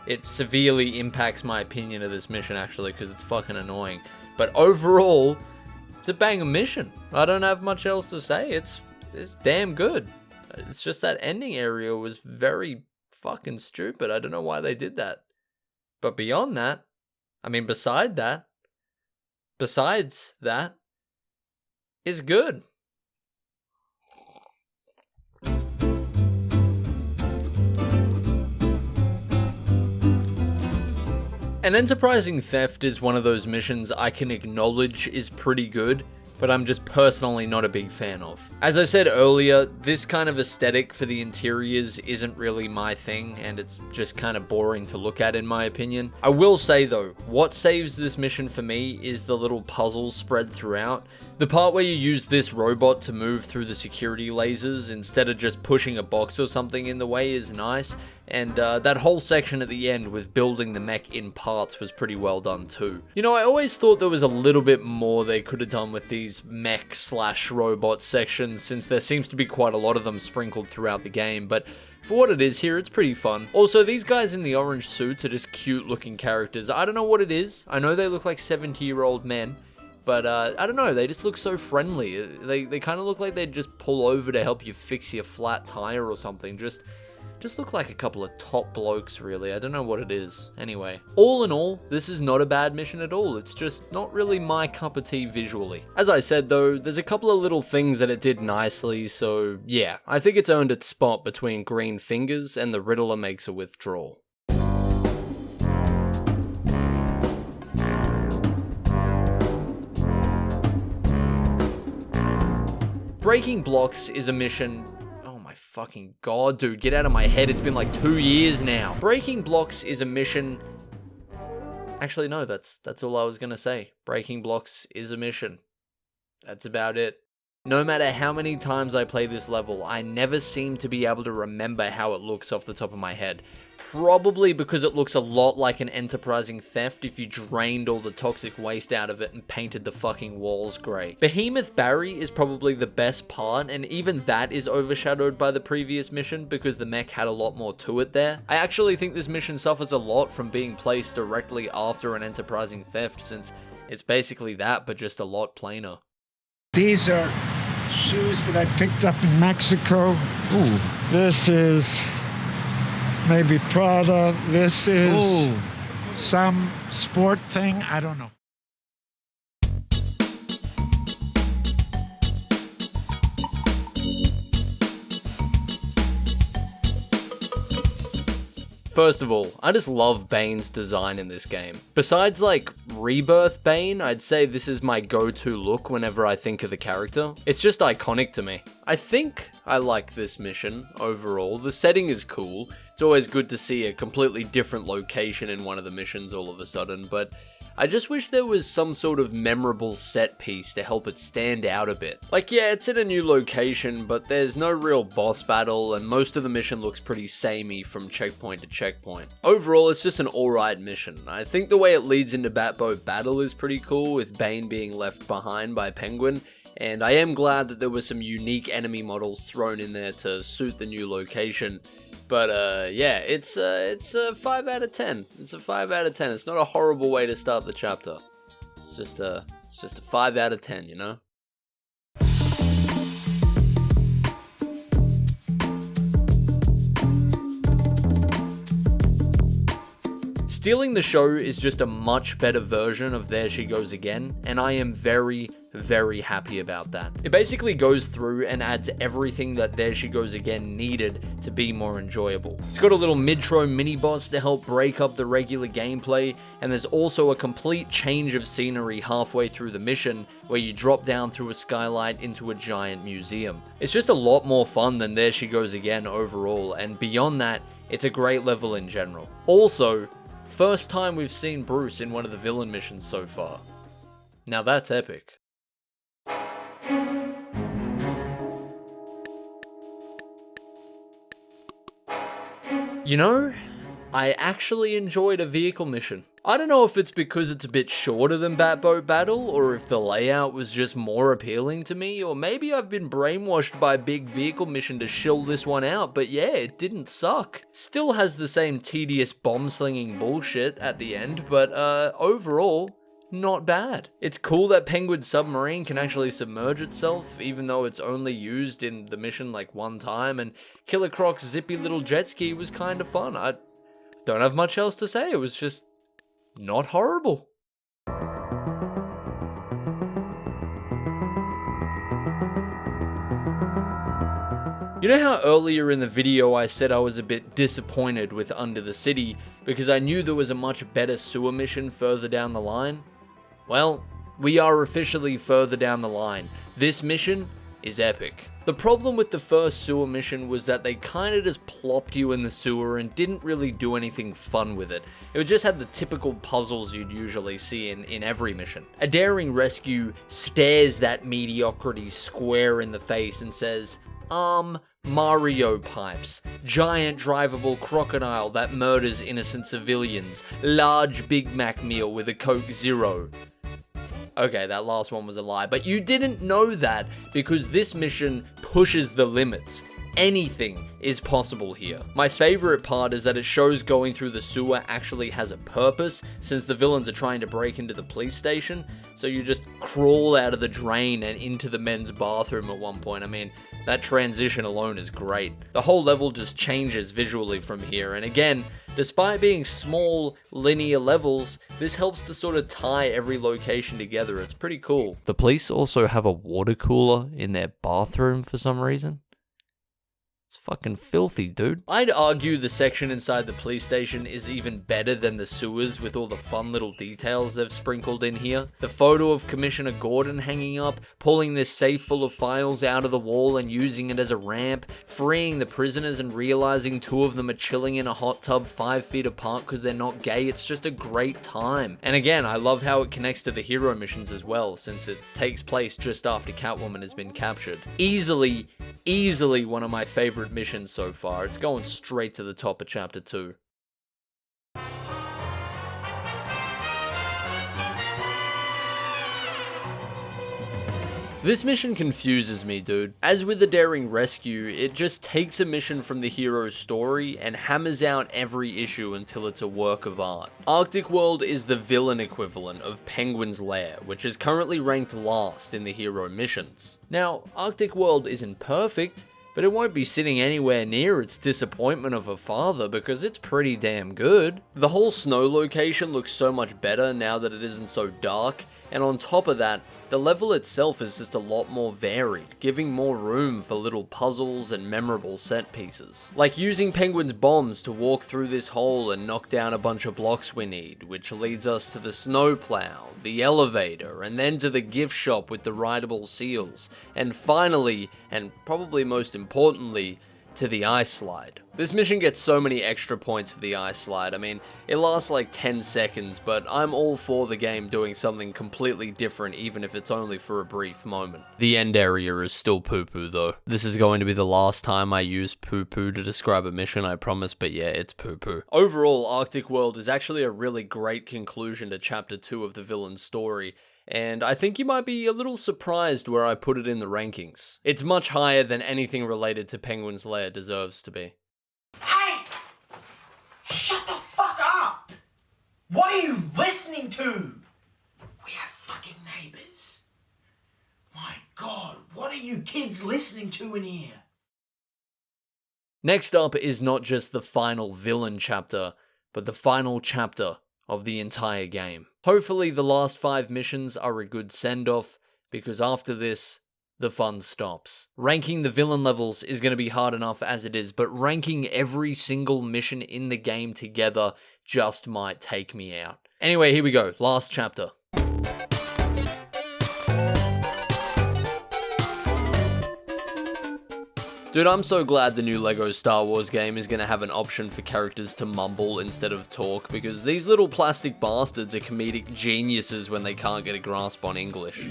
It severely impacts my opinion of this mission, actually, because it's fucking annoying. But overall, it's a banger mission. I don't have much else to say. It's damn good. It's just that ending area was very fucking stupid. I don't know why they did that. But beyond that, I mean, besides that, is good. An enterprising theft is one of those missions I can acknowledge is pretty good, but I'm just personally not a big fan of. As I said earlier, this kind of aesthetic for the interiors isn't really my thing, and it's just kind of boring to look at in my opinion. I will say though, what saves this mission for me is the little puzzles spread throughout. The part where you use this robot to move through the security lasers instead of just pushing a box or something in the way is nice, and that whole section at the end with building the mech in parts was pretty well done too. You know, I always thought there was a little bit more they could have done with these mech/robot sections, since there seems to be quite a lot of them sprinkled throughout the game, but for what it is here, it's pretty fun. Also, these guys in the orange suits are just cute looking characters. I don't know what it is. I know they look like 70-year-old men, but I don't know, they just look so friendly. They kind of look like they'd just pull over to help you fix your flat tire or something. Just look like a couple of top blokes, really. I don't know what it is. Anyway, all in all, this is not a bad mission at all. It's just not really my cup of tea visually. As I said though, there's a couple of little things that it did nicely, so yeah, I think it's earned its spot between Green Fingers and the Riddler makes a withdrawal. Breaking blocks is a mission. Oh my fucking god, dude, get out of my head. It's been like 2 years now. Breaking blocks is a mission. Actually, no, that's all I was gonna say. Breaking blocks is a mission. That's about it. No matter how many times I play this level, I never seem to be able to remember how it looks off the top of my head. Probably because it looks a lot like an enterprising theft if you drained all the toxic waste out of it and painted the fucking walls grey. Behemoth Barry is probably the best part, and even that is overshadowed by the previous mission because the mech had a lot more to it there. I actually think this mission suffers a lot from being placed directly after an enterprising theft, since it's basically that but just a lot plainer. These are shoes that I picked up in Mexico. Ooh. This is maybe Prada. This is some sport thing. I don't know. First of all, I just love Bane's design in this game. Besides like Rebirth Bane, I'd say this is my go-to look whenever I think of the character. It's just iconic to me. I think I like this mission overall. The setting is cool. It's always good to see a completely different location in one of the missions all of a sudden, but I just wish there was some sort of memorable set piece to help it stand out a bit. Like, yeah, it's in a new location, but there's no real boss battle, and most of the mission looks pretty samey from checkpoint to checkpoint. Overall, it's just an alright mission. I think the way it leads into Batboat Battle is pretty cool, with Bane being left behind by Penguin, and I am glad that there were some unique enemy models thrown in there to suit the new location. But yeah, it's a 5 out of 10. It's a 5 out of 10. It's not a horrible way to start the chapter. It's just a 5 out of 10, you know? Stealing the Show is just a much better version of There She Goes Again, and I am very, very happy about that. It basically goes through and adds everything that There She Goes Again needed to be more enjoyable. It's got a little mid-tro mini-boss to help break up the regular gameplay, and there's also a complete change of scenery halfway through the mission, where you drop down through a skylight into a giant museum. It's just a lot more fun than There She Goes Again overall, and beyond that, it's a great level in general. Also, first time we've seen Bruce in one of the villain missions so far. Now that's epic. You know, I actually enjoyed a vehicle mission. I don't know if it's because it's a bit shorter than Batboat Battle, or if the layout was just more appealing to me, or maybe I've been brainwashed by a big vehicle mission to shill this one out, but yeah, it didn't suck. Still has the same tedious bomb-slinging bullshit at the end, but overall, not bad. It's cool that Penguin's submarine can actually submerge itself, even though it's only used in the mission like one time, and Killer Croc's zippy little jet ski was kind of fun. I don't have much else to say, it was just not horrible. You know how earlier in the video I said I was a bit disappointed with Under the City because I knew there was a much better sewer mission further down the line? Well, we are officially further down the line. This mission is epic. The problem with the first sewer mission was that they kinda just plopped you in the sewer and didn't really do anything fun with it. It just had the typical puzzles you'd usually see in every mission. A daring rescue stares that mediocrity square in the face and says, Mario pipes, giant drivable crocodile that murders innocent civilians, large Big Mac meal with a Coke Zero. Okay, that last one was a lie, but you didn't know that because this mission pushes the limits. Anything is possible here. My favorite part is that it shows going through the sewer actually has a purpose, since the villains are trying to break into the police station, so you just crawl out of the drain and into the men's bathroom at one point. I mean, that transition alone is great. The whole level just changes visually from here, and again, despite being small, linear levels, this helps to sort of tie every location together. It's pretty cool. The police also have a water cooler in their bathroom for some reason. It's fucking filthy, dude. I'd argue the section inside the police station is even better than the sewers with all the fun little details they've sprinkled in here. The photo of Commissioner Gordon hanging up, pulling this safe full of files out of the wall and using it as a ramp, freeing the prisoners and realizing two of them are chilling in a hot tub 5 feet apart because they're not gay. It's just a great time. And again, I love how it connects to the hero missions as well, since it takes place just after Catwoman has been captured. Easily one of my favorite missions so far. It's going straight to the top of chapter 2. This mission confuses me, dude. As with the Daring Rescue, it just takes a mission from the hero's story and hammers out every issue until it's a work of art. Arctic World is the villain equivalent of Penguin's Lair, which is currently ranked last in the hero missions. Now, Arctic World isn't perfect, but it won't be sitting anywhere near its disappointment of a father because it's pretty damn good. The whole snow location looks so much better now that it isn't so dark, and on top of that, the level itself is just a lot more varied, giving more room for little puzzles and memorable set pieces. Like using Penguin's bombs to walk through this hole and knock down a bunch of blocks we need, which leads us to the snowplow, the elevator, and then to the gift shop with the rideable seals, and finally, and probably most importantly, to the ice slide. This mission gets so many extra points for the ice slide. I mean, it lasts like 10 seconds, but I'm all for the game doing something completely different even if it's only for a brief moment. The end area is still poo-poo though. This is going to be the last time I use poo-poo to describe a mission, I promise, but yeah, it's poo-poo. Overall, Arctic World is actually a really great conclusion to chapter 2 of the villain's story, and I think you might be a little surprised where I put it in the rankings. It's much higher than anything related to Penguin's Lair deserves to be. Hey! kids listening to in here? Next up is not just the final villain chapter, but the final chapter of the entire game. Hopefully the last 5 missions are a good send-off, because after this, the fun stops. Ranking the villain levels is going to be hard enough as it is, but ranking every single mission in the game together just might take me out. Anyway, here we go. Last chapter. Dude, I'm so glad the new LEGO Star Wars game is going to have an option for characters to mumble instead of talk, because these little plastic bastards are comedic geniuses when they can't get a grasp on English.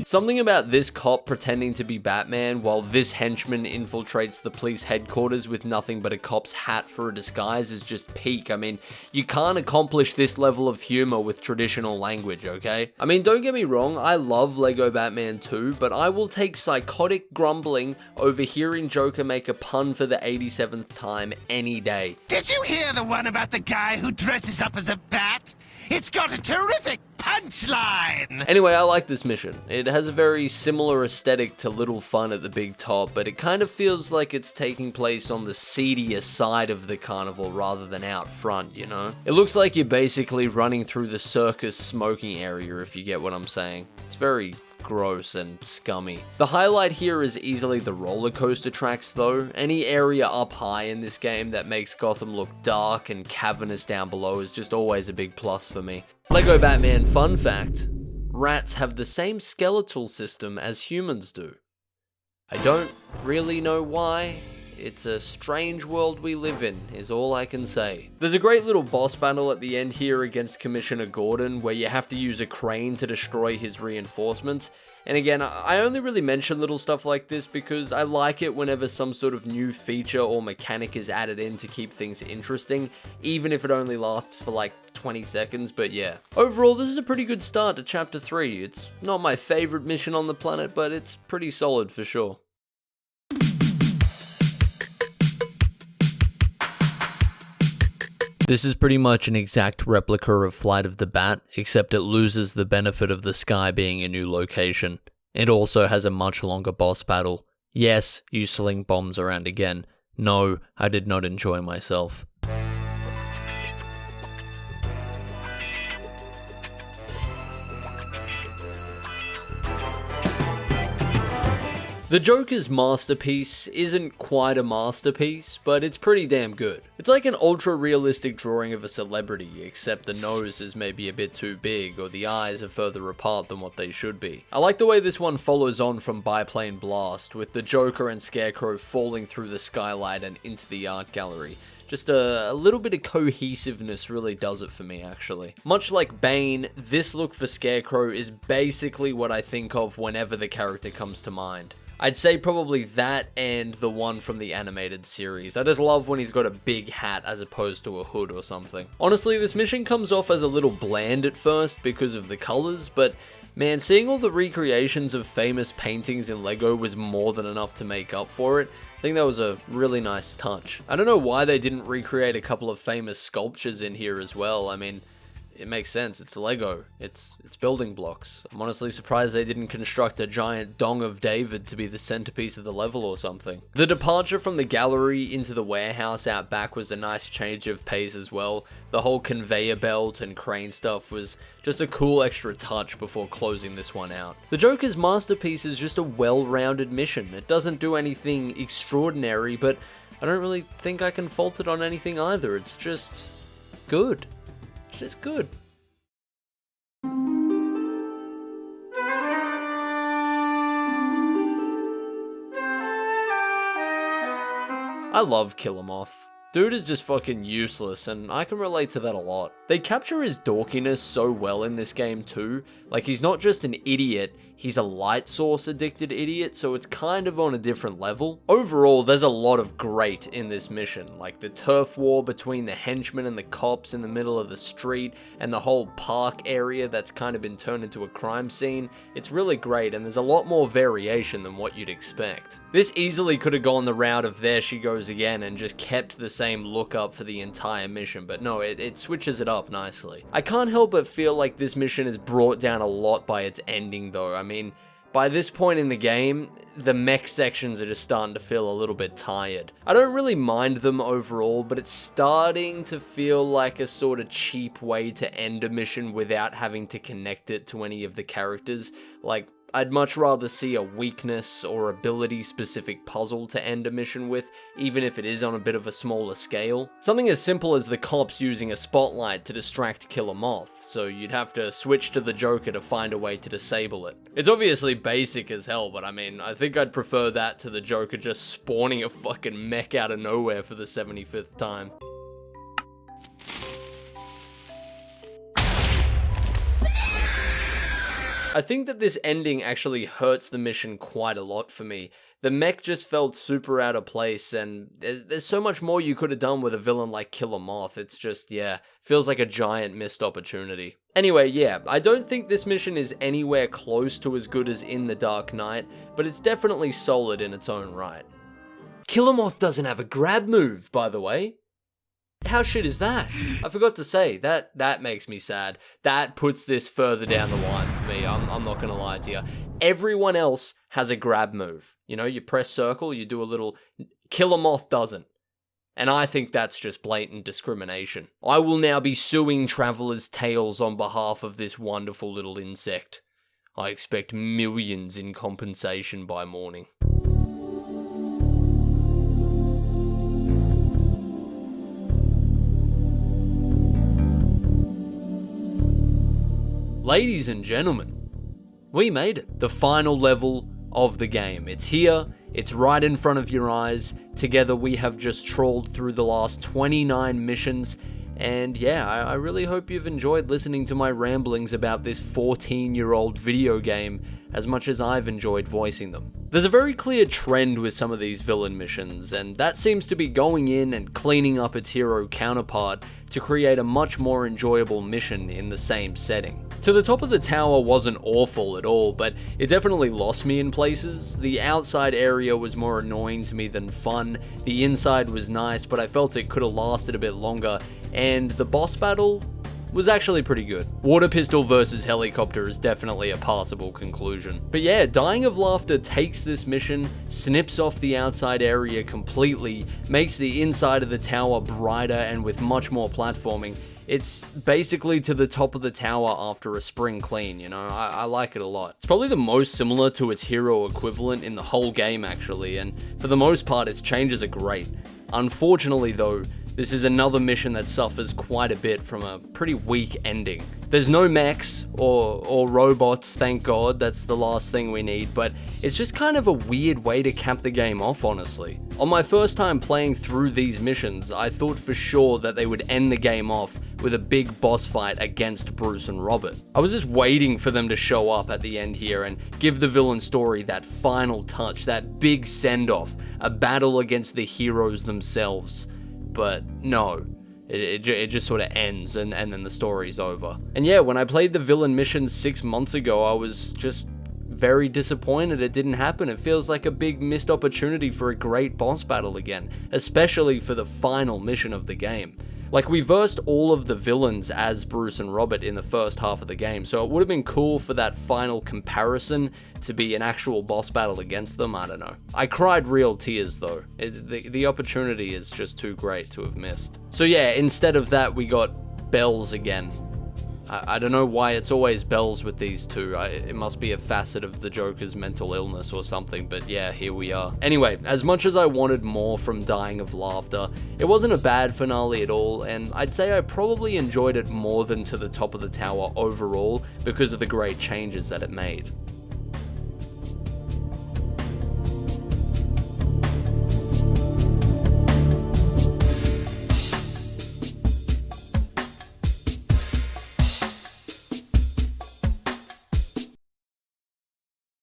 Something about this cop pretending to be Batman while this henchman infiltrates the police headquarters with nothing but a cop's hat for a disguise is just peak. I mean, you can't accomplish this level of humor with traditional language, okay? I mean, don't get me wrong, I love Lego Batman 2, but I will take psychotic grumbling over hearing Joker make a pun for the 87th time any day. Did you hear the one about the guy who dresses up as a bat? It's got a terrific punchline! Anyway, I like this mission. It has a very similar aesthetic to Little Fun at the Big Top, but it kind of feels like it's taking place on the seedier side of the carnival rather than out front, you know? It looks like you're basically running through the circus smoking area, if you get what I'm saying. It's very gross and scummy. The highlight here is easily the roller coaster tracks though. Any area up high in this game that makes Gotham look dark and cavernous down below is just always a big plus for me. Lego Batman fun fact: rats have the same skeletal system as humans do. I don't really know why. It's a strange world we live in, is all I can say. There's a great little boss battle at the end here against Commissioner Gordon, where you have to use a crane to destroy his reinforcements. And again, I only really mention little stuff like this because I like it whenever some sort of new feature or mechanic is added in to keep things interesting, even if it only lasts for like 20 seconds, but yeah. Overall, this is a pretty good start to Chapter 3. It's not my favorite mission on the planet, but it's pretty solid for sure. This is pretty much an exact replica of Flight of the Bat, except it loses the benefit of the sky being a new location. It also has a much longer boss battle. Yes, you sling bombs around again. No, I did not enjoy myself. The Joker's masterpiece isn't quite a masterpiece, but it's pretty damn good. It's like an ultra-realistic drawing of a celebrity, except the nose is maybe a bit too big, or the eyes are further apart than what they should be. I like the way this one follows on from Biplane Blast, with the Joker and Scarecrow falling through the skylight and into the art gallery. Just a little bit of cohesiveness really does it for me, actually. Much like Bane, this look for Scarecrow is basically what I think of whenever the character comes to mind. I'd say probably that and the one from the animated series. I just love when he's got a big hat as opposed to a hood or something. Honestly, this mission comes off as a little bland at first because of the colors, but man, seeing all the recreations of famous paintings in LEGO was more than enough to make up for it. I think that was a really nice touch. I don't know why they didn't recreate a couple of famous sculptures in here as well. I mean, it makes sense. It's Lego. It's building blocks. I'm honestly surprised they didn't construct a giant Dong of David to be the centerpiece of the level or something. The departure from the gallery into the warehouse out back was a nice change of pace as well. The whole conveyor belt and crane stuff was just a cool extra touch before closing this one out. The Joker's masterpiece is just a well-rounded mission. It doesn't do anything extraordinary, but I don't really think I can fault it on anything either. It's just good. It's good. I love Killer Moth. Dude is just fucking useless, and I can relate to that a lot. They capture his dorkiness so well in this game too. Like, he's not just an idiot, he's a light source addicted idiot, so it's kind of on a different level. Overall, there's a lot of great in this mission, like the turf war between the henchmen and the cops in the middle of the street, and the whole park area that's kind of been turned into a crime scene. It's really great, and there's a lot more variation than what you'd expect. This easily could have gone the route of there she goes again and just kept the same look up for the entire mission, but no, it switches it up nicely. I can't help but feel like this mission is brought down a lot by its ending though. I mean, by this point in the game, the mech sections are just starting to feel a little bit tired. I don't really mind them overall, but it's starting to feel like a sort of cheap way to end a mission without having to connect it to any of the characters. Like, I'd much rather see a weakness or ability specific puzzle to end a mission with, even if it is on a bit of a smaller scale. Something as simple as the cops using a spotlight to distract Killer Moth, so you'd have to switch to the Joker to find a way to disable it. It's obviously basic as hell, but I mean, I think I'd prefer that to the Joker just spawning a fucking mech out of nowhere for the 75th time. I think that this ending actually hurts the mission quite a lot for me. The mech just felt super out of place, and there's so much more you could have done with a villain like Killer Moth. It's just, yeah, feels like a giant missed opportunity. Anyway, yeah, I don't think this mission is anywhere close to as good as in The Dark Knight, but it's definitely solid in its own right. Killer Moth doesn't have a grab move, by the way. How shit is that? I forgot to say, that makes me sad. That puts this further down the line for me, I'm not gonna lie to you. Everyone else has a grab move. You know, you press circle, you do a little... Killer Moth doesn't. And I think that's just blatant discrimination. I will now be suing Traveler's Tales on behalf of this wonderful little insect. I expect millions in compensation by morning. Ladies and gentlemen, we made it. The final level of the game. It's here, it's right in front of your eyes. Together we have just trawled through the last 29 missions, and yeah, I really hope you've enjoyed listening to my ramblings about this 14-year-old video game as much as I've enjoyed voicing them. There's a very clear trend with some of these villain missions, and that seems to be going in and cleaning up its hero counterpart to create a much more enjoyable mission in the same setting. To the Top of the Tower wasn't awful at all, but it definitely lost me in places. The outside area was more annoying to me than fun, the inside was nice, but I felt it could have lasted a bit longer, and the boss battle was actually pretty good. Water pistol versus helicopter is definitely a passable conclusion. But yeah, Dying of Laughter takes this mission, snips off the outside area completely, makes the inside of the tower brighter and with much more platforming. It's basically To the Top of the Tower after a spring clean, you know, I like it a lot. It's probably the most similar to its hero equivalent in the whole game actually, and for the most part its changes are great. Unfortunately though, this is another mission that suffers quite a bit from a pretty weak ending. There's no mechs or robots, thank God, that's the last thing we need, but it's just kind of a weird way to cap the game off, honestly. On my first time playing through these missions, I thought for sure that they would end the game off with a big boss fight against Bruce and Robert. I was just waiting for them to show up at the end here and give the villain story that final touch, that big send-off, a battle against the heroes themselves. But no, it just sort of ends and then the story's over. And yeah, when I played the villain mission 6 months ago, I was just very disappointed it didn't happen. It feels like a big missed opportunity for a great boss battle again, especially for the final mission of the game. Like, we versed all of the villains as Bruce and Robert in the first half of the game, so it would have been cool for that final comparison to be an actual boss battle against them, I don't know. I cried real tears though. The opportunity is just too great to have missed. So yeah, instead of that we got Bells again. I don't know why it's always Bells with these two. It must be a facet of the Joker's mental illness or something, but yeah, here we are. Anyway, as much as I wanted more from Dying of Laughter, it wasn't a bad finale at all, and I'd say I probably enjoyed it more than To the Top of the Tower overall because of the great changes that it made.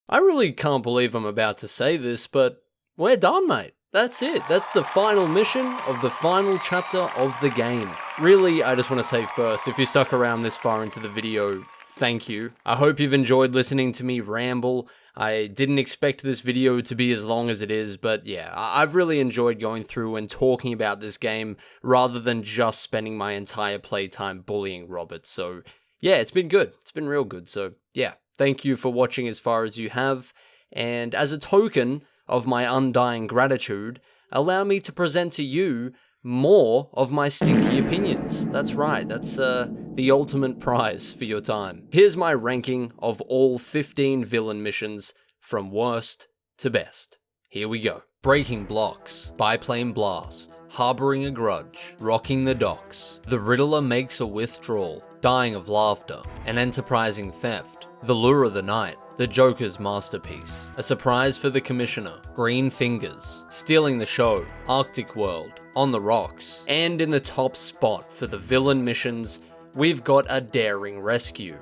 I really can't believe I'm about to say this, but we're done, mate. That's it. That's the final mission of the final chapter of the game. Really, I just want to say first, if you stuck around this far into the video, thank you. I hope you've enjoyed listening to me ramble. I didn't expect this video to be as long as it is, but yeah, I've really enjoyed going through and talking about this game rather than just spending my entire playtime bullying Robert. So yeah, it's been good. It's been real good. So yeah, thank you for watching as far as you have. And as a token of my undying gratitude, allow me to present to you more of my stinky opinions. That's right, that's the ultimate prize for your time. Here's my ranking of all 15 villain missions from worst to best. Here we go. Breaking Blocks, Biplane Blast, Harbouring A Grudge, Rocking the Docks, The Riddler Makes a Withdrawal, Dying of Laughter, An Enterprising Theft, The Lure of the Night, The Joker's Masterpiece, A Surprise for the Commissioner, Green Fingers, Stealing the Show, Arctic World, On the Rocks, and in the top spot for the villain missions, we've got A Daring Rescue.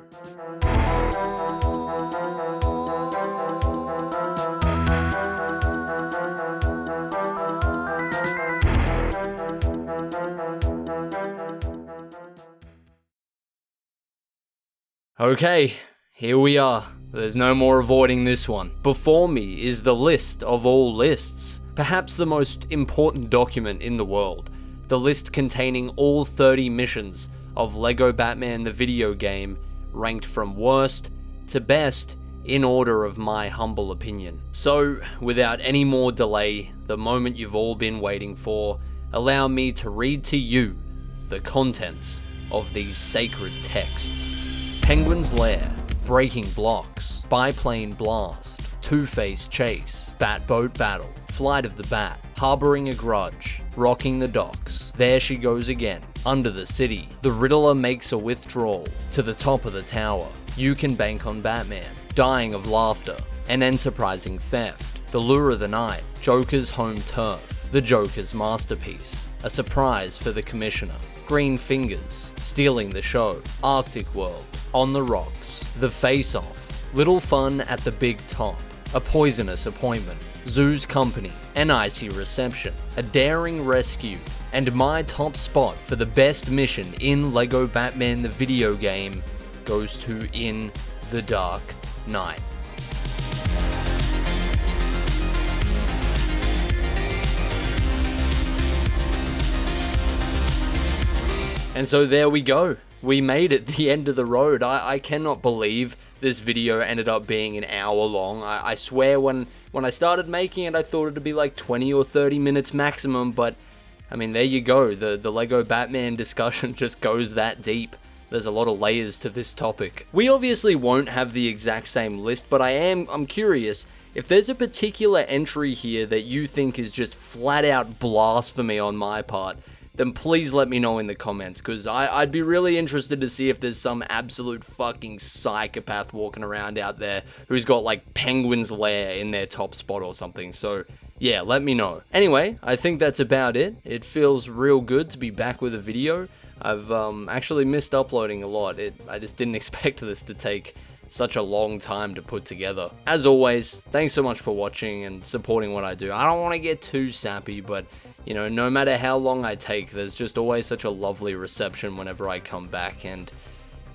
Okay, here we are. There's no more avoiding this one. Before me is the list of all lists, perhaps the most important document in the world. The list containing all 30 missions of LEGO Batman the video game, ranked from worst to best in order of my humble opinion. So, without any more delay, the moment you've all been waiting for, allow me to read to you the contents of these sacred texts. Penguin's Lair, Breaking Blocks, Biplane Blast, Two-Face Chase, Batboat Battle, Flight of the Bat, Harbouring A Grudge, Rocking the Docks, There She Goes Again, Under the City, The Riddler Makes a Withdrawal, To the Top of the Tower, You Can Bank on Batman, Dying of Laughter, An Enterprising Theft, The Lure of the Night, Joker's Home Turf, The Joker's Masterpiece, A Surprise for the Commissioner, Green Fingers, Stealing the Show, Arctic World, On the Rocks, The Face Off, Little Fun at the Big Top, A Poisonous Appointment, Zoo's Company, An Icy Reception, A Daring Rescue, and my top spot for the best mission in LEGO Batman the video game goes to In the Dark Knight. And so there we go. We made it, the end of the road. I cannot believe this video ended up being an hour long. I swear when I started making it, I thought it'd be like 20 or 30 minutes maximum, but I mean, there you go. The LEGO Batman discussion just goes that deep. There's a lot of layers to this topic. We obviously won't have the exact same list, but I'm curious if there's a particular entry here that you think is just flat out blasphemy on my part, then please let me know in the comments, because I'd be really interested to see if there's some absolute fucking psychopath walking around out there who's got like Penguin's Lair in their top spot or something. So yeah, let me know. Anyway, I think that's about it. It feels real good to be back with a video. I've actually missed uploading a lot. I just didn't expect this to take such a long time to put together. As always, thanks so much for watching and supporting what I do. I don't want to get too sappy, but you know, no matter how long I take, there's just always such a lovely reception whenever I come back, and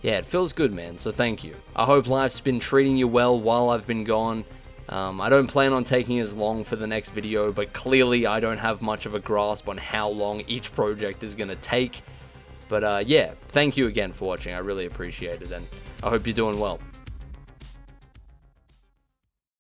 yeah, it feels good, man, so thank you. I hope life's been treating you well while I've been gone. I don't plan on taking as long for the next video, but clearly I don't have much of a grasp on how long each project is going to take. But yeah, thank you again for watching. I really appreciate it, and I hope you're doing well.